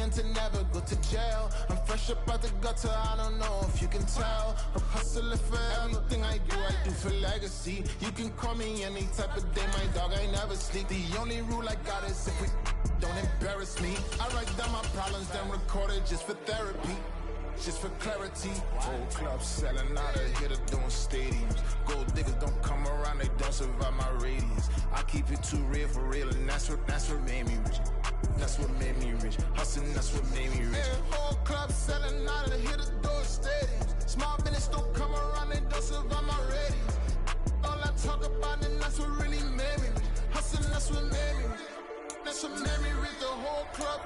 willing to never go to jail. I'm fresh up out the gutter, I don't know if you can tell. I'm hustling for everything I do for legacy. You can call me any type of day, my dog, I never sleep. The only rule I got is if we don't embarrass me. I write down my problems, then record it just for therapy. Just for clarity, whole club selling out of here to doing stadiums. Gold diggers don't come around, they don't survive my radius. I keep it too real for real, and that's what made me rich. That's what made me rich. Hustling, that's what made me rich. Yeah, whole club selling out of here to doing stadiums. Small business don't come around, they don't survive my radius. All I talk about, and that's what really made me rich. Hustling, that's what made me rich. That's what made me rich. The whole club.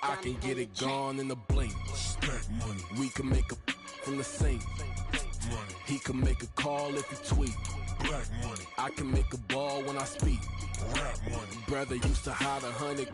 I can get it gone in a blink. Stack money. We can make a from the sink. Money. He can make a call if he tweet. Black money. I can make a ball when I speak. Rap money. Brother used to hide 100.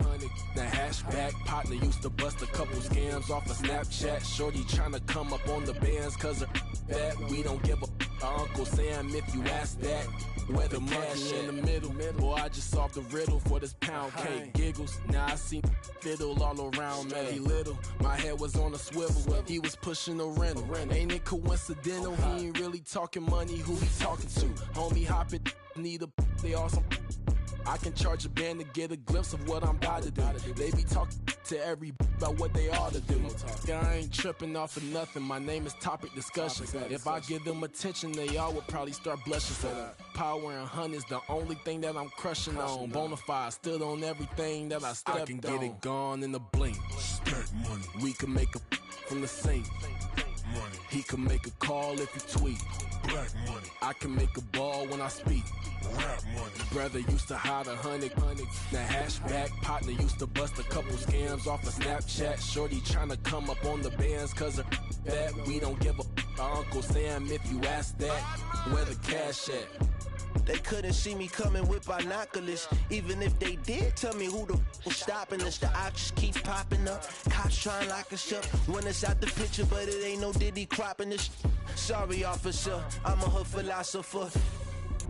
The hashback partner used to bust a couple scams off of Snapchat. Shorty tryna come up on the bands cause of that. We don't give a Uncle Sam if you ask that. Where the monkey in the middle. Boy, I just solved the riddle for this pound cake. Giggles, now I see fiddle all around me. He little, my head was on a swivel. He was pushing a rental. Ain't it coincidental? He ain't really talking money. Who he talking to? Homie hopping, need a they awesome. I can charge a band to get a glimpse of what I'm about to do. They be talking to every about what they ought to do. I ain't tripping off of nothing. My name is Topic Discussion. If I give them attention, they all would probably start blushing. So power and hunt is the only thing that I'm crushing on. Bonafide stood on everything that I stepped on. I can get it gone in a blink. Stack money. We can make a from the Saint. Money. He can make a call if you tweet. Black money. I can make a ball when I speak. Rap money. Brother used to hide 100. The hashback partner used to bust a couple scams off of Snapchat. Shorty tryna come up on the bands cause of that. We don't give a Uncle Sam if you ask that. Where the cash at? They couldn't see me coming with binoculars. Even if they did, tell me who the was stopping us. The ox keeps popping up. Cops trying to lock us up. When it's out the picture, but it ain't no Diddy cropping this. Sorry, officer, I'm a hood philosopher.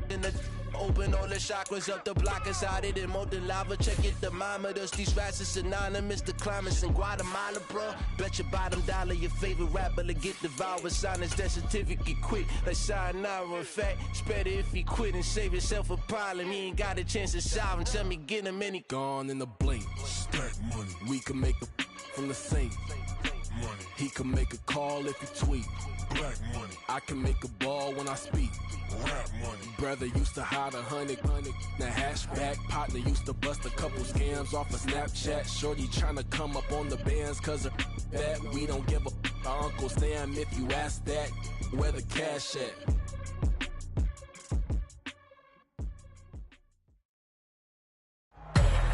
In the open all the chakras up the block inside it and molten lava. Check your thermometers. These rats is synonymous. The climates in Guatemala, bro. Bet your bottom dollar your favorite rapper to get devoured. Sign his death certificate quick. Like sayonara. In fact, it's better if he quit and save himself a problem. He ain't got a chance to solve him. Tell me get him any. Gone in the blink. Stack money. We can make a from the Saint. Money. He can make a call if you tweet. Black money. I can make a ball when I speak. Rap money. Brother used to hide 100. The hashback partner used to bust a couple scams off of Snapchat. Shorty tryna come up on the bands cause of that. We don't give a Uncle Sam if you ask that. Where the cash at?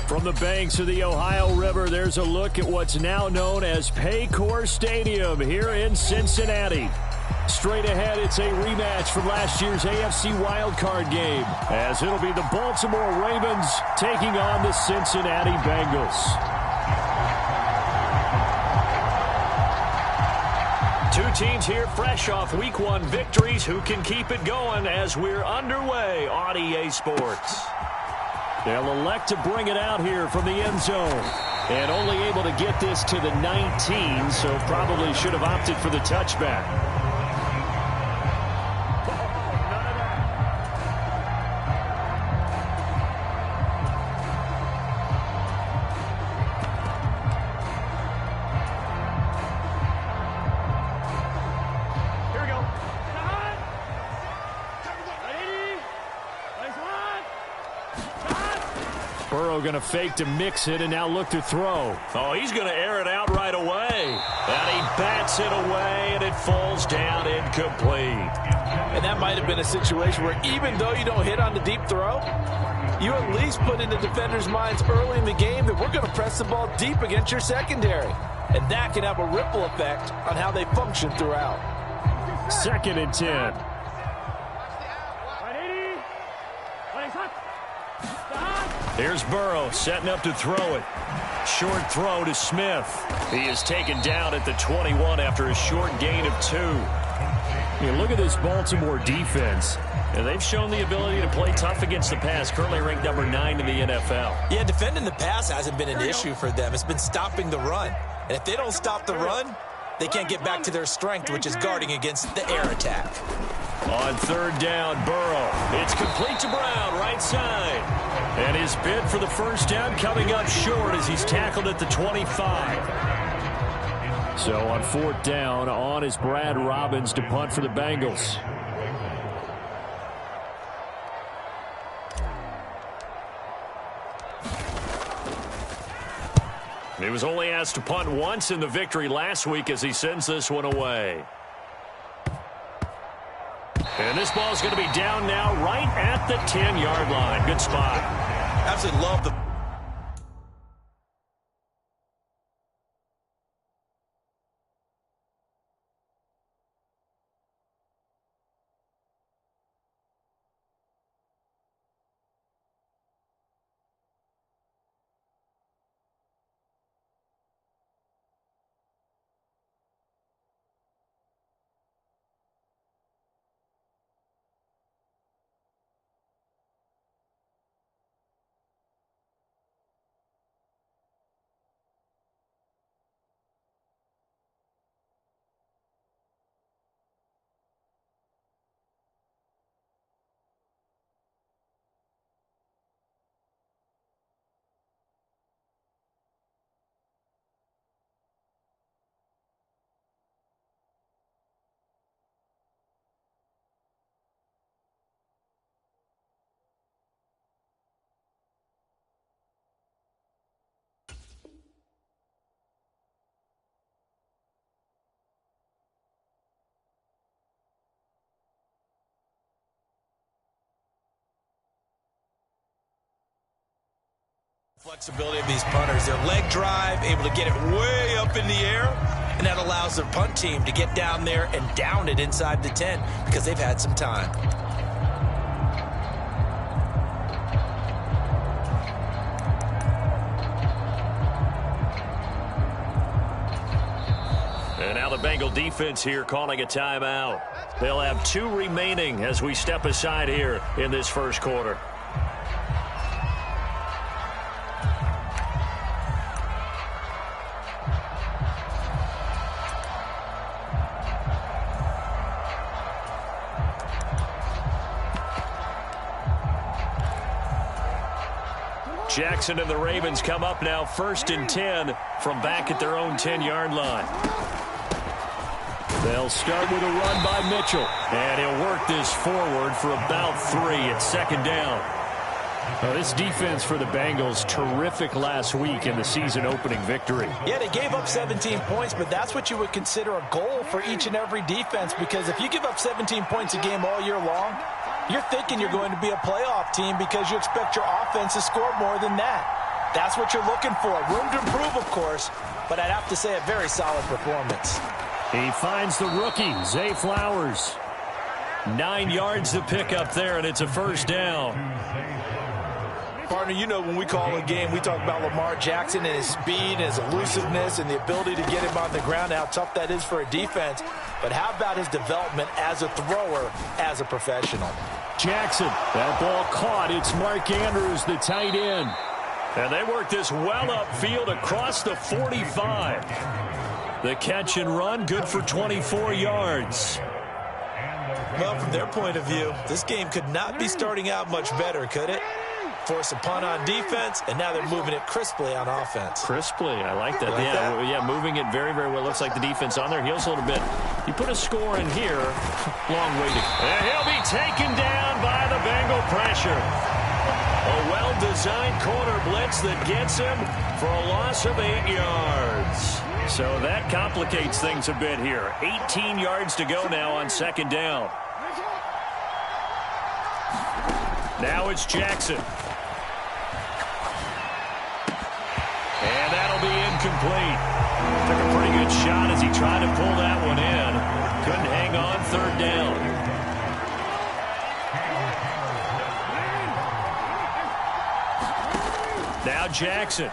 From the banks of the Ohio River, there's a look at what's now known as Paycor Stadium here in Cincinnati. Straight ahead, it's a rematch from last year's AFC wildcard game, as it'll be the Baltimore Ravens taking on the Cincinnati Bengals. Two teams here fresh off Week 1 victories. Who can keep it going as we're underway on EA Sports? They'll elect to bring it out here from the end zone. And only able to get this to the 19, so probably should have opted for the touchback. Going to fake to mix it and now look to throw. Oh, he's going to air it out right away. And he bats it away, and it falls down incomplete. And that might have been a situation where even though you don't hit on the deep throw, you at least put in the defender's minds early in the game that we're going to press the ball deep against your secondary. And that can have a ripple effect on how they function throughout. 2nd and 10. Here's Burrow setting up to throw it. Short throw to Smith. He is taken down at the 21 after a short gain of 2. You look at this Baltimore defense. And they've shown the ability to play tough against the pass, currently ranked number 9 in the NFL. Yeah, defending the pass hasn't been an issue for them. It's been stopping the run. And if they don't stop the run, they can't get back to their strength, which is guarding against the air attack. On 3rd down, Burrow. It's complete to Brown, right side. And his bid for the first down coming up short as he's tackled at the 25. So on 4th down, on is Brad Robbins to punt for the Bengals. He was only asked to punt once in the victory last week as he sends this one away. And this ball is going to be down now right at the 10-yard line. Good spot. Absolutely love the Flexibility of these punters, their leg drive, able to get it way up in the air, and that allows their punt team to get down there and down it inside the 10 because they've had some time. And now the Bengal defense here calling a timeout. They'll have 2 remaining as we step aside here in this first quarter. Jackson and the Ravens come up now 1st and 10 from back at their own 10-yard line. They'll start with a run by Mitchell, and he'll work this forward for about 3 at 2nd down. This defense for the Bengals, terrific last week in the season-opening victory. Yeah, they gave up 17 points, but that's what you would consider a goal for each and every defense, because if you give up 17 points a game all year long, you're thinking you're going to be a playoff team because you expect your offense to score more than that. That's what you're looking for. Room to improve, of course, but I'd have to say a very solid performance. He finds the rookie, Zay Flowers. 9 yards to pick up there, and it's a 1st down. Partner, you know when we call a game, we talk about Lamar Jackson and his speed and his elusiveness and the ability to get him on the ground, how tough that is for a defense. But how about his development as a thrower, as a professional? Jackson, that ball caught. It's Mark Andrews, the tight end. And they work this well upfield across the 45. The catch and run, good for 24 yards. Well, from their point of view, this game could not be starting out much better, could it? Force a punt on defense, and now they're moving it crisply on offense. Crisply, I like that. Yeah, moving it very, very well. Looks like the defense on their heels a little bit. You put a score in here, long waiting. And he'll be taken down by the Bengal pressure. A well-designed corner blitz that gets him for a loss of 8 yards. So that complicates things a bit here. 18 yards to go now on 2nd down. Now it's Jackson. And that'll be incomplete. Took a pretty good shot as he tried to pull that one in. Couldn't hang on, 3rd down. Now Jackson.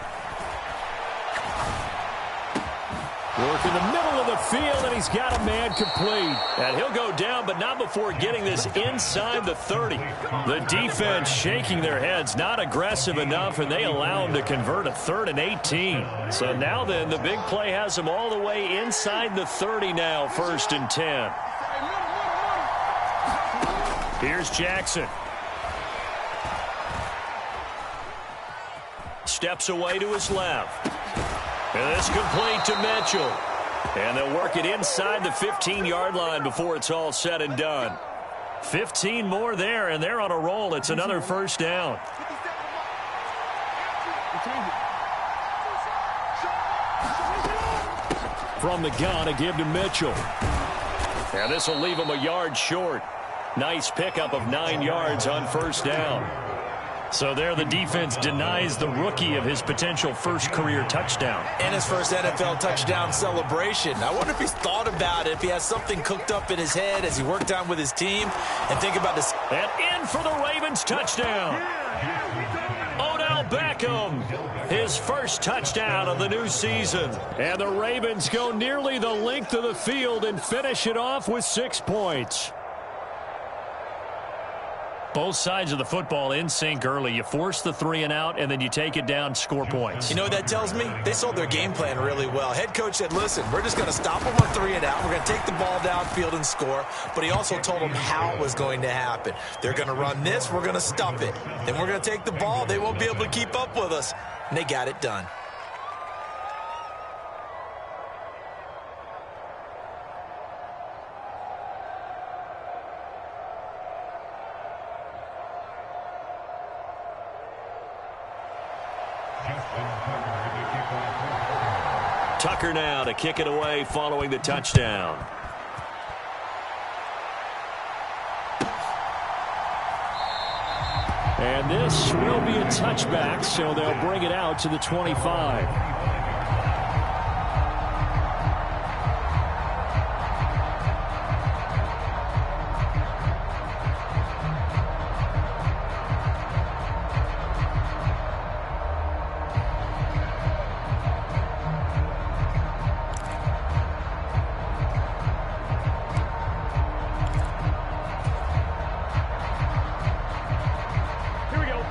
Work in the middle of the field, and he's got a man complete. And he'll go down, but not before getting this inside the 30. The defense shaking their heads, not aggressive enough, and they allow him to convert a 3rd and 18. So now then, the big play has him all the way inside the 30 now, 1st and 10. Here's Jackson. Steps away to his left. And this complete to Mitchell. And they'll work it inside the 15-yard line before it's all said and done. 15 more there, and they're on a roll. It's another 1st down. From the gun, a give to Mitchell. And this will leave him a yard short. Nice pickup of 9 yards on 1st down. So there the defense denies the rookie of his potential 1st career touchdown. And his first NFL touchdown celebration. I wonder if he's thought about it, if he has something cooked up in his head as he worked on with his team. And think about this. And in for the Ravens touchdown. Odell Beckham, his 1st touchdown of the new season. And the Ravens go nearly the length of the field and finish it off with 6 points. Both sides of the football in sync early. You force the 3 and out, and then you take it down, score points. You know what that tells me? They sold their game plan really well. Head coach said, listen, we're just going to stop them on 3 and out. We're going to take the ball downfield and score. But he also told them how it was going to happen. They're going to run this. We're going to stop it. Then we're going to take the ball. They won't be able to keep up with us. And they got it done. Tucker now to kick it away following the touchdown. And this will be a touchback, so they'll bring it out to the 25.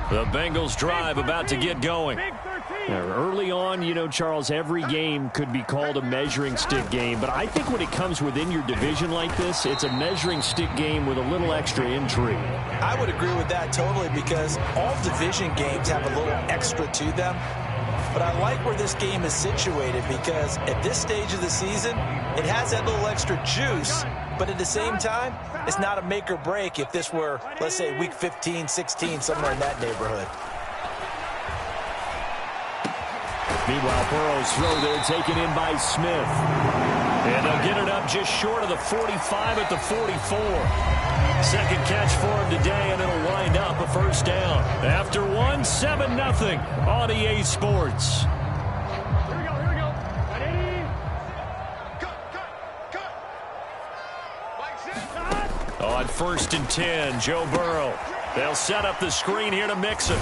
The Bengals drive about to get going. Now, early on, you know, Charles, every game could be called a measuring stick game. But I think when it comes within your division like this, it's a measuring stick game with a little extra intrigue. I would agree with that totally because all division games have a little extra to them. But I like where this game is situated because at this stage of the season, it has that little extra juice. But at the same time, it's not a make or break if this were, let's say, week 15, 16, somewhere in that neighborhood. Meanwhile, Burrow's throw there taken in by Smith. And they'll get it up just short of the 45 at the 44. Second catch for him today, and it'll wind up a first down. After one, 7-0 on EA Sports. On 1st and 10, Joe Burrow. They'll set up the screen here to Mixon.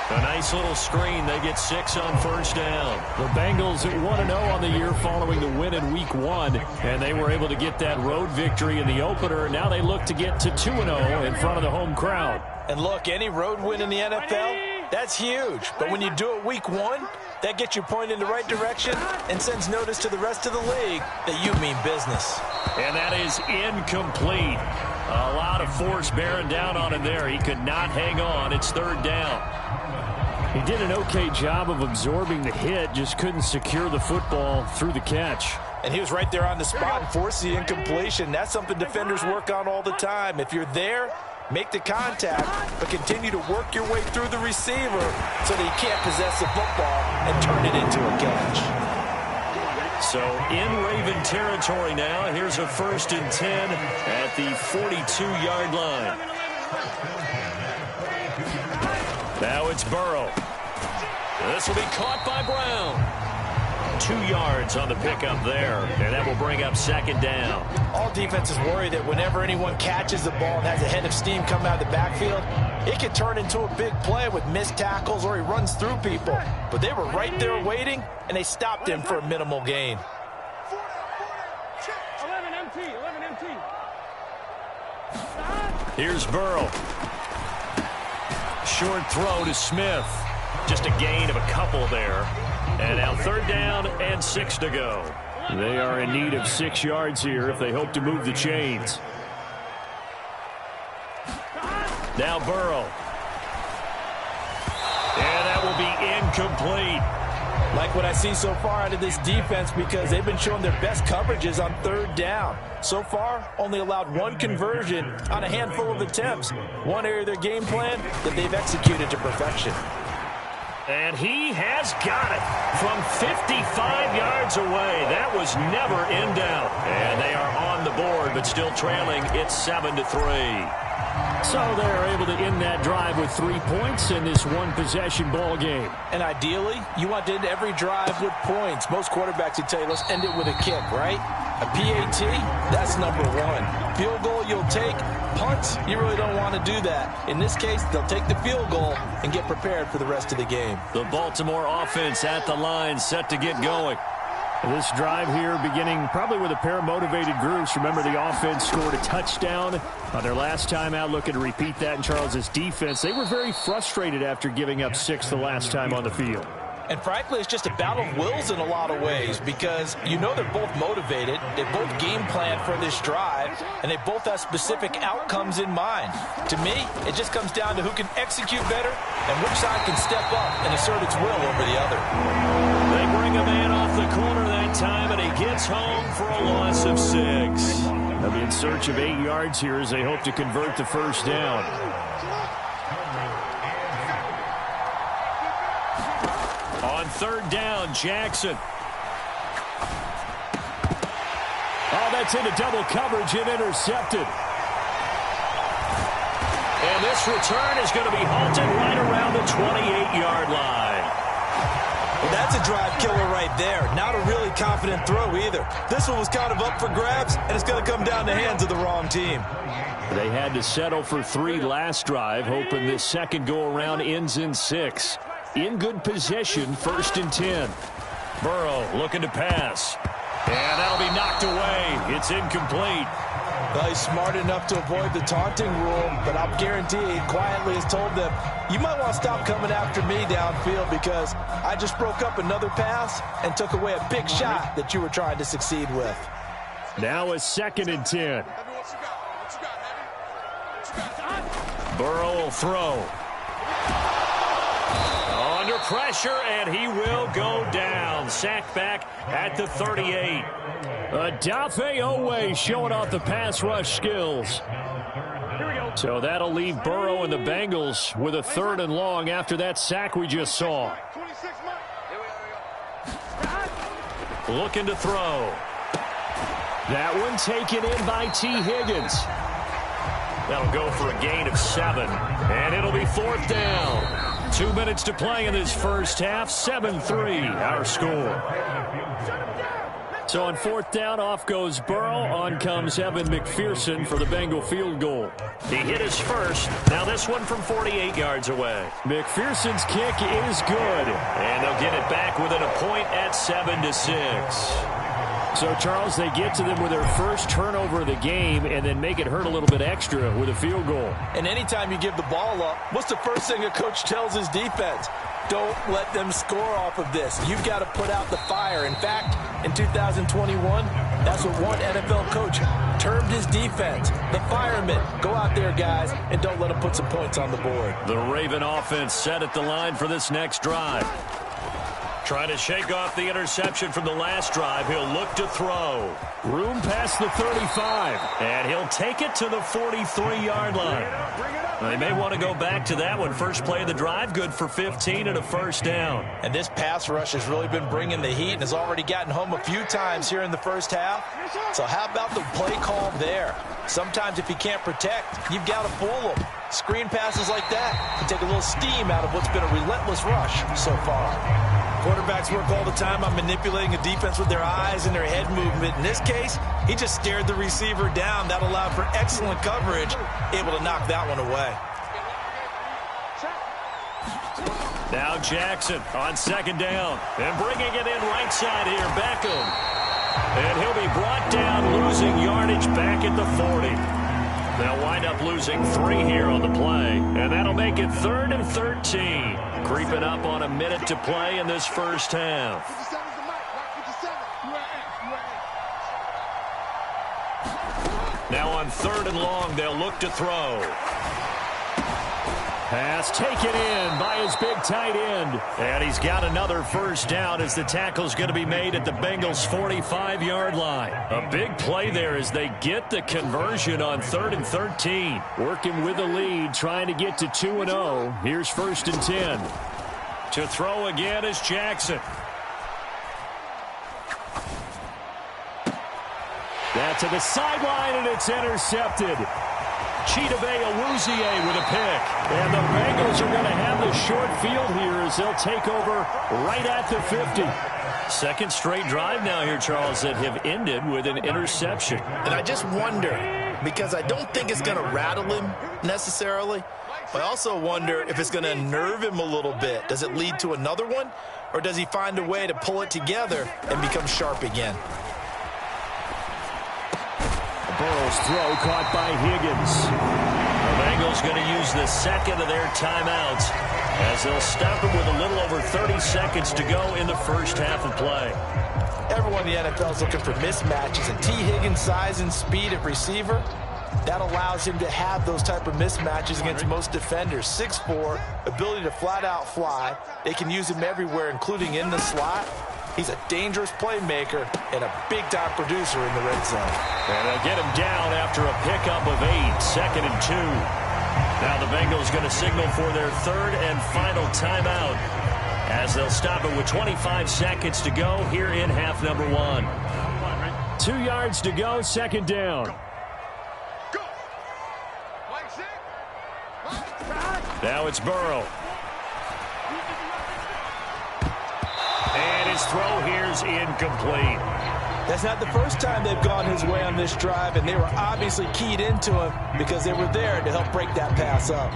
A nice little screen. They get 6 on first down. The Bengals at 1-0 on the year following the win in Week 1. And they were able to get that road victory in the opener. Now they look to get to 2-0 in front of the home crowd. And look, any road win in the NFL, that's huge. But when you do it Week 1, that gets you pointed in the right direction and sends notice to the rest of the league that you mean business. And that is incomplete. A lot of force bearing down on him there. He could not hang on. It's 3rd down. He did an okay job of absorbing the hit, just couldn't secure the football through the catch. And he was right there on the spot and forced the incompletion. That's something defenders work on all the time. If you're there, make the contact, but continue to work your way through the receiver so that he can't possess the football and turn it into a catch. So in Raven territory now. Here's a 1st and 10 at the 42-yard line. Now it's Burrow. This will be caught by Brown. 2 yards on the pickup there, and that will bring up 2nd down. All defenses worry that whenever anyone catches the ball and has a head of steam come out of the backfield, it can turn into a big play with missed tackles or he runs through people. But they were right there waiting, and they stopped him for a minimal gain. 11 empty. Here's Burrow. Short throw to Smith. Just a gain of a couple there. And now 3rd down and 6 to go. They are in need of 6 yards here if they hope to move the chains. Now Burrow. And that will be incomplete. Like what I see so far out of this defense because they've been showing their best coverages on 3rd down. So far, only allowed 1 conversion on a handful of attempts. One area of their game plan that they've executed to perfection. And he has got it from 55 yards away. That was never in doubt. And they are on the board, but still trailing. It's 7-3. So they're able to end that drive with 3 points in this one-possession ball game. And ideally, you want to end every drive with points. Most quarterbacks would tell you, let's end it with a kick, right? A PAT, that's number 1. Field goal you'll take. Punts, you really don't want to do that. In this case, they'll take the field goal and get prepared for the rest of the game. The Baltimore offense at the line, set to get going. This drive here beginning probably with a pair of motivated groups. Remember, the offense scored a touchdown on their last time out. Looking to repeat that in Charles's defense. They were very frustrated after giving up 6 the last time on the field. And frankly, it's just a battle of wills in a lot of ways because you know they're both motivated. They both game plan for this drive, and they both have specific outcomes in mind. To me, it just comes down to who can execute better and which side can step up and assert its will over the other. They bring a man off the corner that time, and he gets home for a loss of 6. They'll be in search of 8 yards here as they hope to convert the first down. On 3rd down, Jackson. Oh, that's into double coverage and intercepted. And this return is going to be halted right around the 28-yard line. Well, that's a drive killer right there. Not a really confident throw either. This one was kind of up for grabs, and it's going to come down the hands of the wrong team. They had to settle for 3 last drive, hoping this second go-around ends in 6. In good position, 1st and 10. Burrow looking to pass. And that'll be knocked away. It's incomplete. Well, he's smart enough to avoid the taunting rule, but I'll guarantee he quietly has told them, you might want to stop coming after me downfield because I just broke up another pass and took away a big shot that you were trying to succeed with. Now a 2nd and 10. Burrow will throw. Under pressure, and he will go down. Sacked back at the 38. Adubb2455's showing off the pass rush skills. So that'll leave Burrow and the Bengals with a 3rd and long after that sack we just saw. Looking to throw. That one taken in by T. Higgins. That'll go for a gain of 7, and it'll be 4th down. 2 minutes to play in this first half. 7-3 our score. So on 4th down, off goes Burrow. On comes Evan McPherson for the Bengal field goal. He hit his first. Now this one from 48 yards away. McPherson's kick is good. And they'll get it back within a point at 7-6. So, Charles, they get to them with their first turnover of the game and then make it hurt a little bit extra with a field goal. And anytime you give the ball up, what's the first thing a coach tells his defense? Don't let them score off of this. You've got to put out the fire. In fact, in 2021, that's what one NFL coach termed his defense. The firemen. Go out there, guys, and don't let them put some points on the board. The Raven offense set at the line for this next drive. Trying to shake off the interception from the last drive. He'll look to throw. Room past the 35. And he'll take it to the 43-yard line. They may want to go back to that one. First play of the drive, good for 15 and a 1st down. And this pass rush has really been bringing the heat and has already gotten home a few times here in the first half. So how about the play call there? Sometimes if you can't protect, you've got to fool them. Screen passes like that can take a little steam out of what's been a relentless rush so far. Quarterbacks work all the time on manipulating a defense with their eyes and their head movement. In this case, he just stared the receiver down. That allowed for excellent coverage, able to knock that one away. Now Jackson on 2nd down. And bringing it in right side here, Beckham. And he'll be brought down, losing yardage back at the 40. They'll wind up losing 3 here on the play. And that'll make it 3rd and 13. Creeping up on a minute to play in this first half. Now on 3rd and long, they'll look to throw. Pass taken in by his big tight end. And he's got another 1st down as the tackle's going to be made at the Bengals' 45-yard line. A big play there as they get the conversion on 3rd and 13. Working with the lead, trying to get to 2-0. Here's 1st and 10. To throw again is Jackson. That's to the sideline, and it's intercepted. Chidobe Awuzie with a pick. And the Bengals are going to have the short field here as they'll take over right at the 50. 2nd straight drive now here, Charles, that have ended with an interception. And I just wonder, because I don't think it's going to rattle him necessarily, but I also wonder if it's going to nerve him a little bit. Does it lead to another one, or does he find a way to pull it together and become sharp again? Burrow's throw caught by Higgins. The Bengals going to use the 2nd of their timeouts as they'll stop him with a little over 30 seconds to go in the first half of play. Everyone in the NFL is looking for mismatches, and T. Higgins' size and speed at receiver, that allows him to have those type of mismatches against most defenders. 6'4", ability to flat-out fly. They can use him everywhere, including in the slot. He's a dangerous playmaker and a big-time producer in the red zone. And they'll get him down after a pickup of 8, 2nd and 2. Now the Bengals going to signal for their 3rd and final timeout as they'll stop it with 25 seconds to go here in half number 1. 2 yards to go, 2nd down. Now it's Burrow. And his throw here's incomplete. That's not the first time they've gone his way on this drive, and they were obviously keyed into him because they were there to help break that pass up.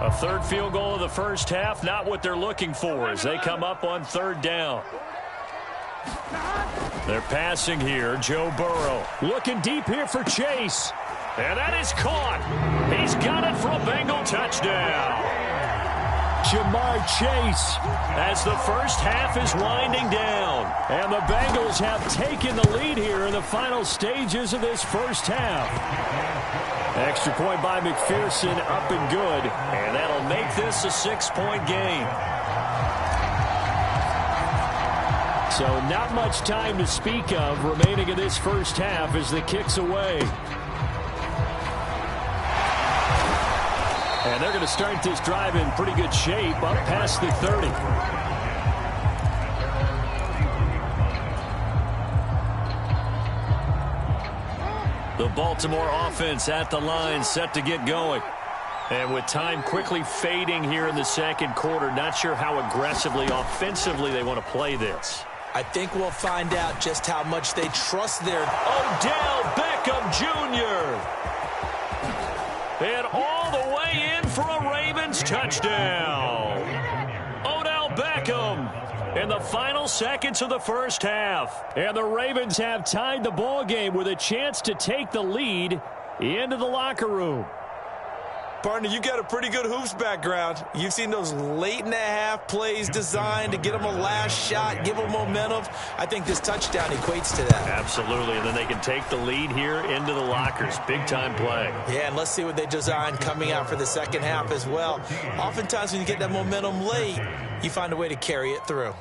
A third field goal of the first half, not what they're looking for as they come up on third down. They're passing here, Joe Burrow. Looking deep here for Chase. And that is caught. He's got it for a Bengal touchdown. Jamar Chase as the first half is winding down. And the Bengals have taken the lead here in the final stages of this first half. Extra point by McPherson, up and good. And that'll make this a 6-point game. So not much time to speak of remaining in this first half as the kick's away. And they're going to start this drive in pretty good shape up past the 30. The Baltimore offense at the line, set to get going. And with time quickly fading here in the second quarter, not sure how aggressively, offensively they want to play this. I think we'll find out just how much they trust their Odell Beckham Jr. And all the way in for a Ravens touchdown. Odell Beckham in the final seconds of the first half. And the Ravens have tied the ball game with a chance to take the lead into the locker room. Partner, you got a pretty good hoops background. You've seen those late-in-the-half plays designed to get them a last shot, give them momentum. I think this touchdown equates to that. Absolutely, and then they can take the lead here into the lockers. Big-time play. Yeah, and let's see what they design coming out for the second half as well. Oftentimes when you get that momentum late, you find a way to carry it through.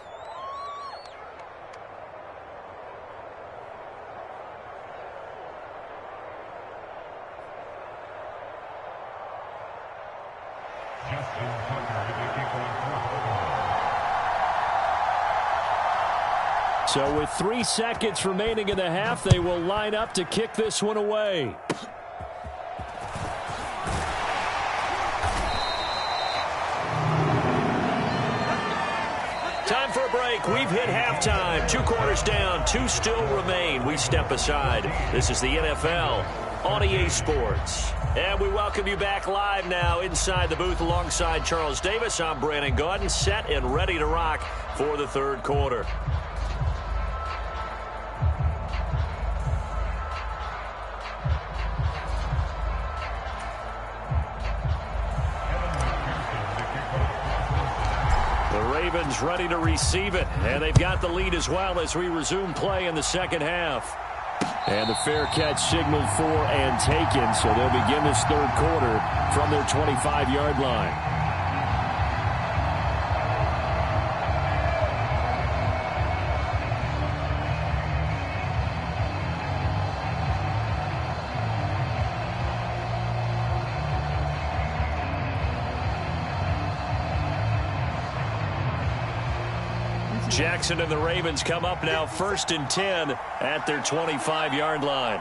So with 3 seconds remaining in the half, they will line up to kick this one away. Time for a break. We've hit halftime. 2 quarters down, 2 still remain. We step aside. This is the NFL on EA Sports. And we welcome you back live now inside the booth alongside Charles Davis. I'm Brandon Gaudin, set and ready to rock for the third quarter. Ravens ready to receive it, and they've got the lead as well as we resume play in the second half. And the fair catch signaled for and taken, so they'll begin this third quarter from their 25-yard line. Jackson and the Ravens come up now 1st and 10 at their 25-yard line.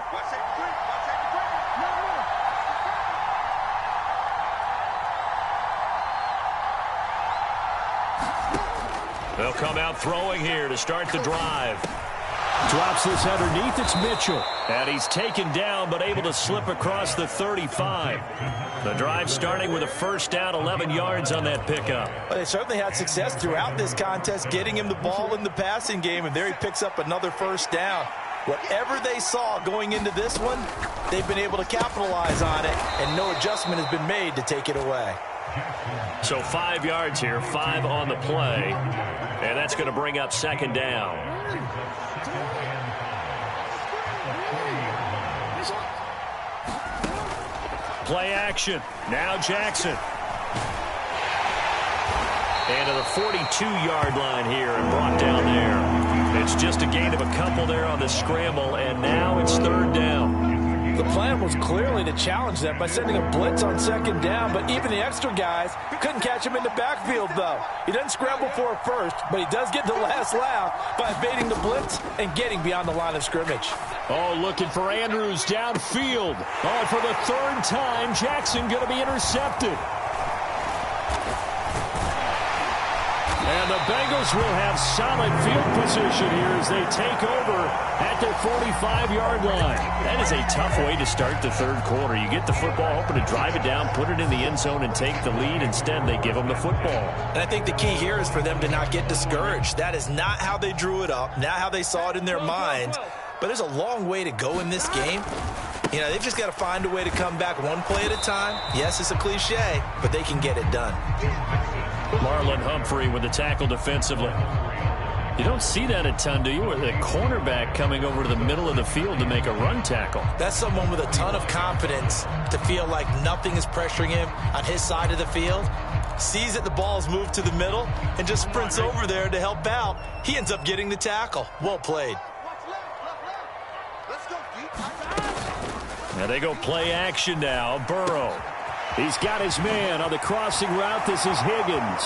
They'll come out throwing here to start the drive. Drops this underneath. It's Mitchell. And he's taken down but able to slip across the 35. The drive starting with a first down, 11 yards on that pickup. Well, they certainly had success throughout this contest, getting him the ball in the passing game, and there he picks up another first down. Whatever they saw going into this one, they've been able to capitalize on it, and no adjustment has been made to take it away. So 5 yards here, 5 on the play, and that's going to bring up second down. Play action. Now Jackson. And to the 42-yard line here and brought down there. It's just a gain of a couple there on the scramble, and now it's third down. The plan was clearly to challenge them by sending a blitz on second down, but even the extra guys couldn't catch him in the backfield, though. He doesn't scramble for it first, but he does get the last laugh by evading the blitz and getting beyond the line of scrimmage. Oh, looking for Andrews downfield. Oh, for the third time, Jackson going to be intercepted. And the Bengals will have solid field position here as they take over at their 45-yard line. That is a tough way to start the third quarter. You get the football, hoping to drive it down, put it in the end zone, and take the lead. Instead, they give them the football. And I think the key here is for them to not get discouraged. That is not how they drew it up, not how they saw it in their minds. But there's a long way to go in this game. You know, they've just got to find a way to come back one play at a time. Yes, it's a cliche, but they can get it done. Marlon Humphrey with the tackle defensively. You don't see that a ton, do you? With a cornerback coming over to the middle of the field to make a run tackle. That's someone with a ton of confidence to feel like nothing is pressuring him on his side of the field. Sees that the ball's moved to the middle and just sprints over there to help out. He ends up getting the tackle. Well played. Now they go play action now. Burrow. He's got his man on the crossing route. This is Higgins.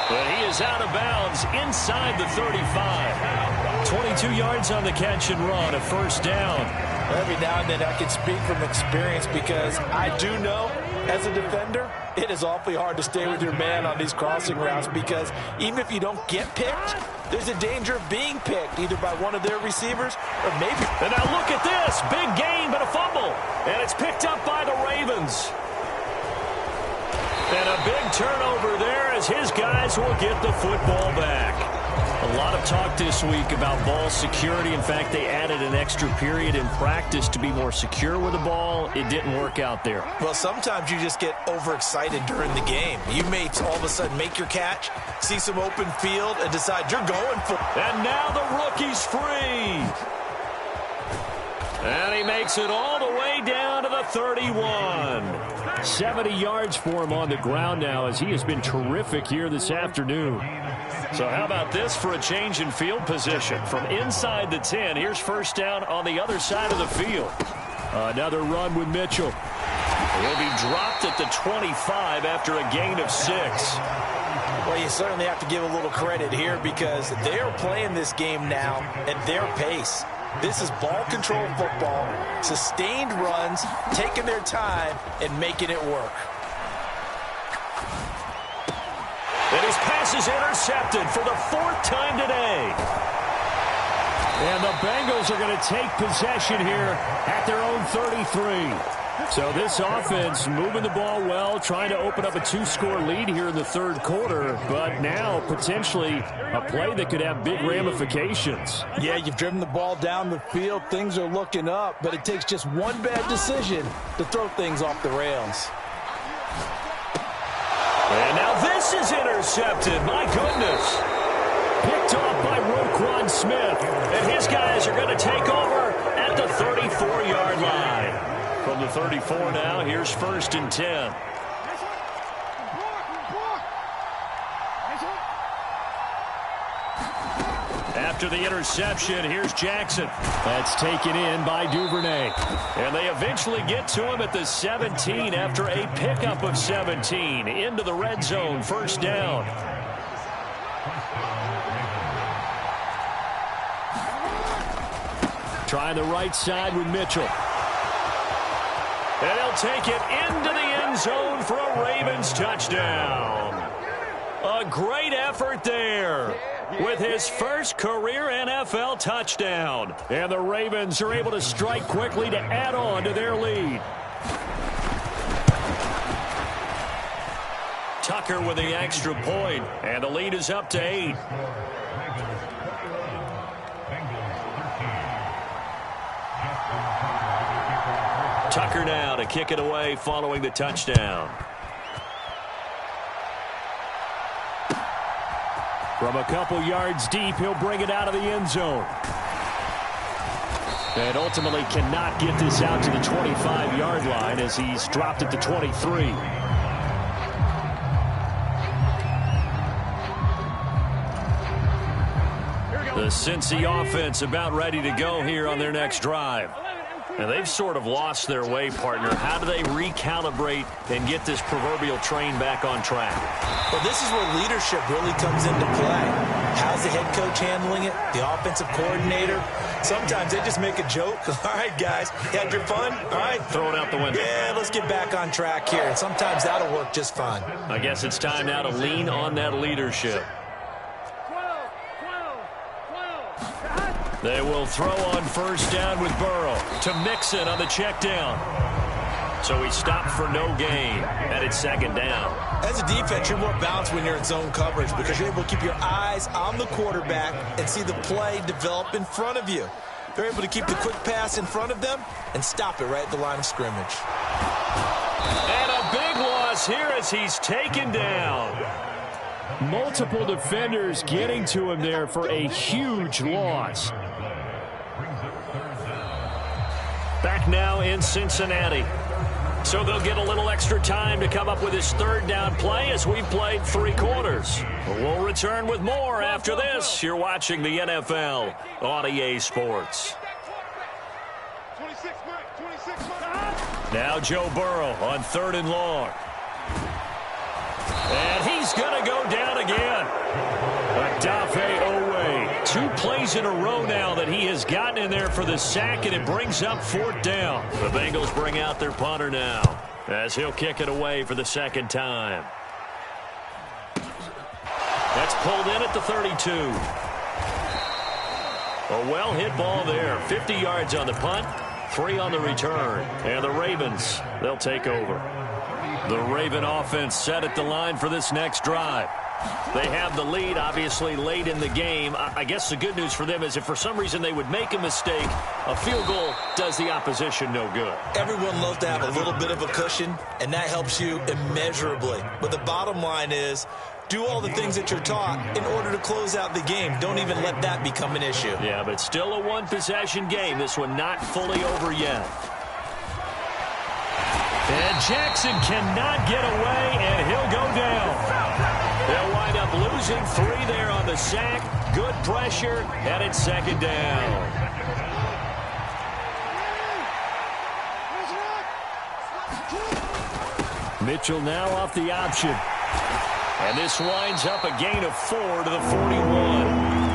But he is out of bounds inside the 35. 22 yards on the catch and run, a first down. Every now and then I can speak from experience because I do know as a defender, it is awfully hard to stay with your man on these crossing routes because even if you don't get picked, there's a danger of being picked either by one of their receivers or maybe. And now look at this. Big gain, but a fumble. And it's picked up by the Ravens. And a big turnover there as his guys will get the football back. A lot of talk this week about ball security. In fact, they added an extra period in practice to be more secure with the ball. It didn't work out there. Well, sometimes you just get overexcited during the game. You may all of a sudden make your catch, see some open field, and decide you're going for it. And now the rookie's free. And he makes it all the way down to the 31. 70 yards for him on the ground now as he has been terrific here this afternoon. So how about this for a change in field position? From inside the 10, here's first down on the other side of the field. Another run with Mitchell. He'll be dropped at the 25 after a gain of 6. Well, you certainly have to give a little credit here because they're playing this game now at their pace. This is ball control football, sustained runs, taking their time, and making it work. And his pass is intercepted for the 4th time today. And the Bengals are going to take possession here at their own 33. So this offense moving the ball well, trying to open up a 2-score lead here in the third quarter, but now potentially a play that could have big ramifications. Yeah, you've driven the ball down the field. Things are looking up, but it takes just one bad decision to throw things off the rails. And now this is intercepted. My goodness. Picked off by Roquan Smith. And his guys are going to take over at the 34-yard line. From the 34 now, here's 1st and 10. After the interception, here's Jackson. That's taken in by Duvernay. And they eventually get to him at the 17 after a pickup of 17. Into the red zone, first down. Trying the right side with Mitchell. And he'll take it into the end zone for a Ravens touchdown. A great effort there with his first career NFL touchdown. And the Ravens are able to strike quickly to add on to their lead. Tucker with the extra point, and the lead is up to 8. Tucker now to kick it away following the touchdown. From a couple yards deep, he'll bring it out of the end zone. And ultimately cannot get this out to the 25-yard line as he's dropped at the 23. The Cincy offense about ready to go here on their next drive. And they've sort of lost their way, partner. How do they recalibrate and get this proverbial train back on track? Well, this is where leadership really comes into play. How's the head coach handling it? The offensive coordinator? Sometimes they just make a joke. All right, guys, you had your fun? All right. Throw it out the window. Yeah, let's get back on track here. And sometimes that'll work just fine. I guess it's time now to lean on that leadership. They will throw on first down with Burrow to Mixon on the check down. So he stopped for no gain, and it's second down. As a defense, you're more balanced when you're in zone coverage because you're able to keep your eyes on the quarterback and see the play develop in front of you. They're able to keep the quick pass in front of them and stop it right at the line of scrimmage. And a big loss here as he's taken down. Multiple defenders getting to him there for a huge loss. Back now in Cincinnati. So they'll get a little extra time to come up with his third down play as we've played 3 quarters. We'll return with more after this. You're watching the NFL on EA Sports. Now Joe Burrow on 3rd and long. And he's going to go down again. Adubb2455's. 2 plays in a row now that he has gotten in there for the sack, and it brings up 4th down. The Bengals bring out their punter now as he'll kick it away for the 2nd time. That's pulled in at the 32. A well-hit ball there. 50 yards on the punt, 3 on the return. And the Ravens, they'll take over. The Raven offense set at the line for this next drive. They have the lead, obviously, late in the game. I guess the good news for them is if for some reason they would make a mistake, a field goal does the opposition no good. Everyone loves to have a little bit of a cushion, and that helps you immeasurably. But the bottom line is, do all the things that you're taught in order to close out the game. Don't even let that become an issue. Yeah, but still a one-possession game. This one not fully over yet. And Jackson cannot get away, and he'll go down. They'll wind up losing 3 there on the sack. Good pressure, and it's 2nd down. Mitchell now off the option. And this winds up a gain of 4 to the 41.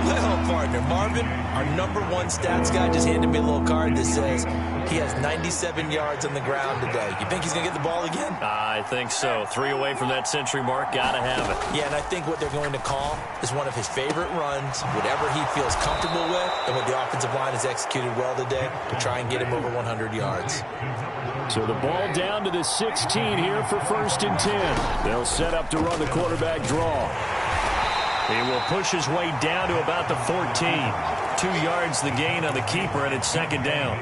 Well, partner, Marvin, our #1 stats guy, just handed me a little card that says he has 97 yards on the ground today. You think he's going to get the ball again? I think so. 3 away from that century mark. Got to have it. Yeah, and I think what they're going to call is one of his favorite runs, whatever he feels comfortable with, and what the offensive line has executed well today to try and get him over 100 yards. So the ball down to the 16 here for 1st and 10. They'll set up to run the quarterback draw. He will push his way down to about the 14. 2 yards the gain on the keeper, and it's 2nd down.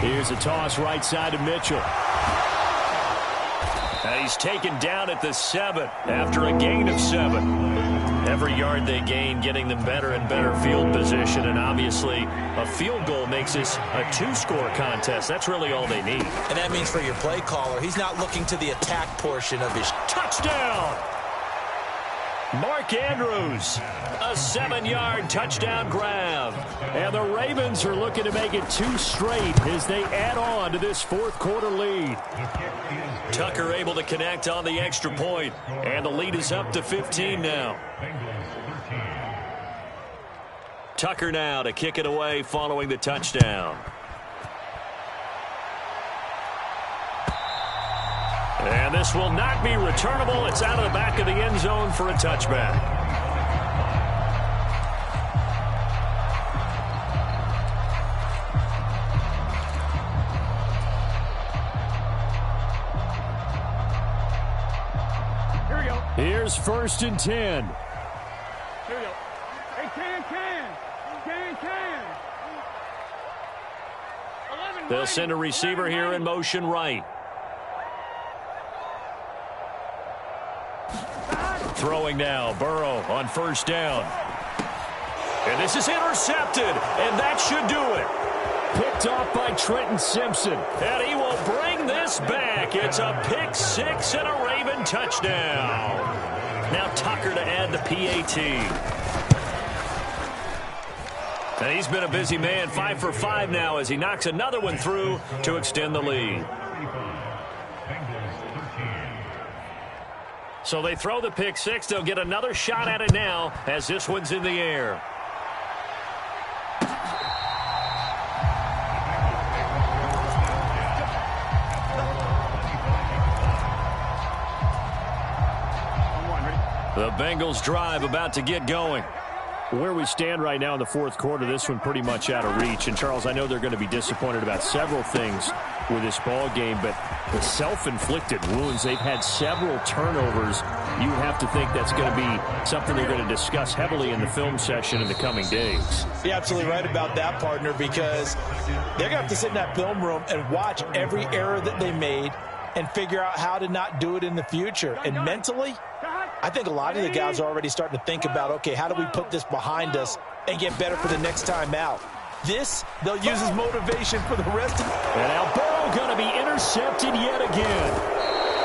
Here's a toss right side to Mitchell. And he's taken down at the 7 after a gain of 7. Every yard they gain getting them better and better field position, and obviously a field goal makes this a 2-score contest. That's really all they need. And that means for your play caller, he's not looking to the attack portion of his touchdown. Mark Andrews, a 7-yard touchdown grab. And the Ravens are looking to make it 2 straight as they add on to this 4th quarter lead. Tucker able to connect on the extra point, and the lead is up to 15 now. Tucker now to kick it away following the touchdown. And this will not be returnable. It's out of the back of the end zone for a touchback. Here's 1st and 10. Here we go. Hey, can. They'll send a receiver here in motion right. Throwing now, Burrow on 1st down. And this is intercepted, and that should do it. Picked off by Trenton Simpson. And he will bring this back. It's a pick 6 and a Raven touchdown. Now Tucker to add the PAT. And he's been a busy man, 5 for 5 now as he knocks another one through to extend the lead. So they throw the pick six. They'll get another shot at it now as this one's in the air. The Bengals drive about to get going. Where we stand right now in the fourth quarter, this one pretty much out of reach. And, Charles, I know they're going to be disappointed about several things with this ball game, but the self-inflicted wounds, they've had several turnovers. You would have to think that's going to be something they're going to discuss heavily in the film session in the coming days. You're absolutely right about that, partner, because they're going to have to sit in that film room and watch every error that they made and figure out how to not do it in the future. And mentally, I think a lot of the guys are already starting to think about, okay, how do we put this behind us and get better for the next time out? This, they'll use as motivation for the rest of it. And now Burrow going to be intercepted yet again.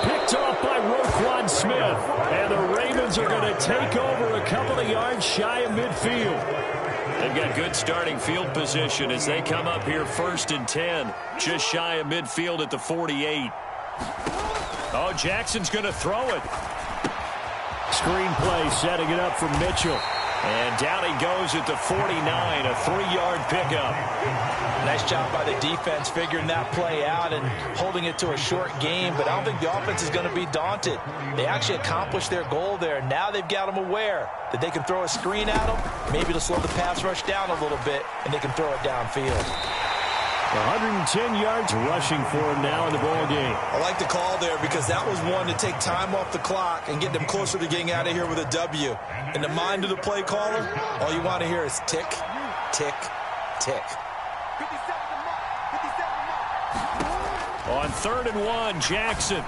Picked off by Roquan Smith. And the Ravens are going to take over a couple of yards shy of midfield. They've got good starting field position as they come up here 1st and 10, just shy of midfield at the 48. Oh, Jackson's going to throw it. Screenplay setting it up for Mitchell. And down he goes at the 49, a 3-yard pickup. Nice job by the defense figuring that play out and holding it to a short game, but I don't think the offense is going to be daunted. They actually accomplished their goal there. Now they've got them aware that they can throw a screen at them, maybe to slow the pass rush down a little bit, and they can throw it downfield. 110 yards rushing for him now in the ball game. I like the call there because that was one to take time off the clock and get them closer to getting out of here with a W. In the mind of the play caller, all you want to hear is tick, tick, tick. On 3rd and 1, Jackson.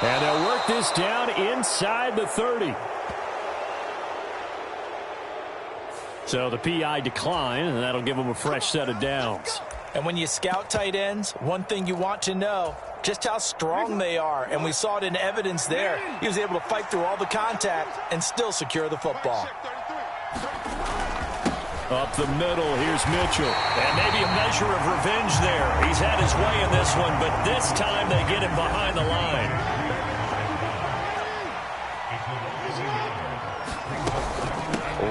And they'll work this down inside the 30. So the PI decline, and that'll give them a fresh set of downs. And when you scout tight ends, one thing you want to know, just how strong they are. And we saw it in evidence there. He was able to fight through all the contact and still secure the football. Up the middle, here's Mitchell. And maybe a measure of revenge there. He's had his way in this one, but this time they get him behind the line.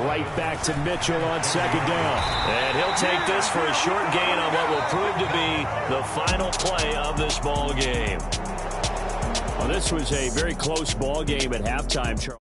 Right back to Mitchell on 2nd down. And he'll take this for a short gain on what will prove to be the final play of this ball game. Well, this was a very close ball game at halftime, Charles.